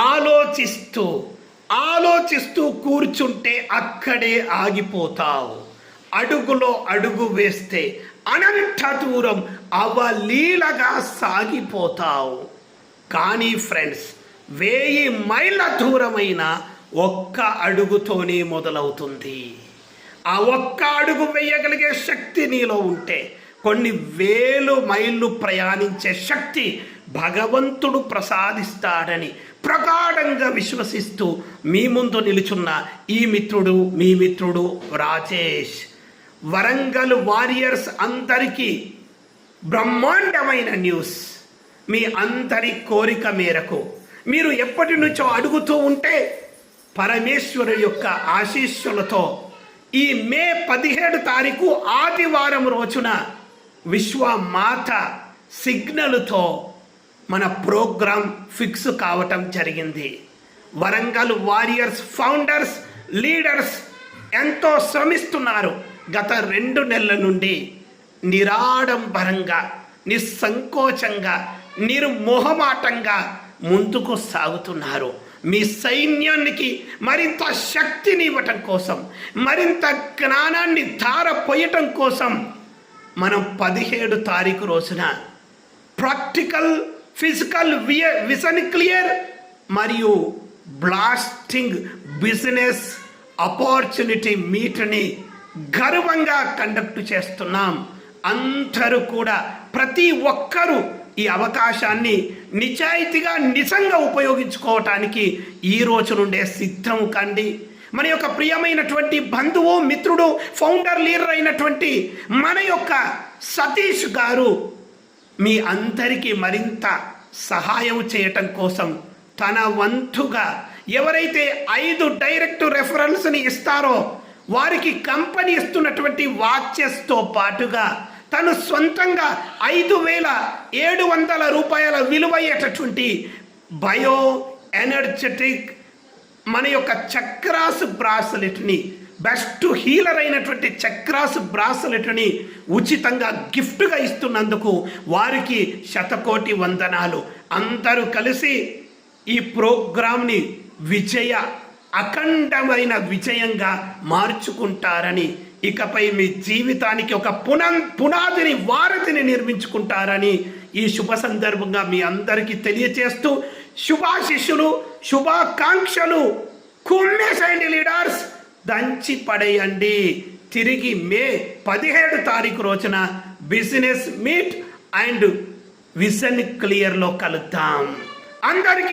ఆలోచిస్తూ ఆలోచిస్తూ కూర్చుంటే అక్కడే ఆగిపోతావు. అడుగులో అడుగు వేస్తే అనంత దూరం అవలీలగా సాగిపోతావు. కానీ ఫ్రెండ్స్, 1000 మైళ్ళ దూరమైన ఒక్క అడుగుతోనే మొదలవుతుంది. ఆ ఒక్క అడుగు వేయగలిగే శక్తి నీలో ఉంటే కొన్ని 1000 మైళ్ళు ప్రయాణించే శక్తి భగవంతుడు ప్రసాదిస్తాడని ప్రగాఢంగా విశ్వసిస్తూ మీ ముందు నిలుచున్న ఈ మిత్రుడు, మీ మిత్రుడు రాజేష్. వరంగల్ వారియర్స్ అందరికీ బ్రహ్మాండమైన న్యూస్. మీ అందరి కోరిక మేరకు మీరు ఎప్పటి నుంచో అడుగుతూ ఉంటే పరమేశ్వరుడు యొక్క ఆశీస్సులతో ఈ మే 17 తారీఖు ఆదివారం రోజున విశ్వమాత సిగ్నల్తో మన ప్రోగ్రాం ఫిక్స్ కావటం జరిగింది. వరంగల్ వారియర్స్ ఫౌండర్స్, లీడర్స్ ఎంతో శ్రమిస్తున్నారు. గత 2 నెలల నుండి నిరాడంబరంగా, నిస్సంకోచంగా, నిర్మోహమాటంగా ముందుకు సాగుతున్నారు. మీ సైన్యానికి మరింత శక్తిని ఇవ్వటం కోసం, మరింత జ్ఞానాన్ని ధారపోయటం కోసం మనం 17 తారీఖు రోజున ప్రాక్టికల్, ఫిజికల్ విజన్ క్లియర్ మరియు బ్లాస్టింగ్ బిజినెస్ ఆపర్చునిటీ మీట్ని గర్వంగా కండక్ట్ చేస్తున్నాం. అందరూ కూడా, ప్రతి ఒక్కరూ ఈ అవకాశాన్ని నిజాయితీగా, నిజంగా ఉపయోగించుకోవటానికి ఈ రోజు నుండే సిద్ధం కండి. మన యొక్క ప్రియమైనటువంటి బంధువు, మిత్రుడు, ఫౌండర్, లీడర్ అయినటువంటి మన యొక్క సతీష్ గారు మీ అందరికీ మరింత సహాయం చేయటం కోసం తన వంతుగా ఎవరైతే 5 డైరెక్ట్ రెఫరెన్స్ని ఇస్తారో వారికి కంపెనీ ఇస్తున్నటువంటి వాచెస్తో పాటుగా తను సొంతంగా 5,700 రూపాయల విలువయ్యేటటువంటి బయో ఎనర్జెటిక్ మన యొక్క చక్రాస్ బ్రాస్లెట్ని, బెస్ట్ హీలర్ అయినటువంటి చక్రాస్ బ్రాస్లెట్ని ఉచితంగా గిఫ్ట్గా ఇస్తున్నందుకు వారికి శతకోటి వందనాలు. అందరూ కలిసి ఈ ప్రోగ్రాంని అఖండమైన విజయంగా మార్చుకుంటారని, ఇకపై మీ జీవితానికి ఒక పునాదిని, వారధిని నిర్మించుకుంటారని ఈ శుభ సందర్భంగా మీ అందరికీ తెలియచేస్తూ శుభాశిష్యులు, శుభాకాంక్షలు. కుమ్మేసేయండి లీడర్స్, దంచి పడేయండి. తిరిగి మే 17 తారీఖు రోజున బిజినెస్ మీట్ అండ్ విజన్ క్లియర్లో కలుద్దాం. అందరికీ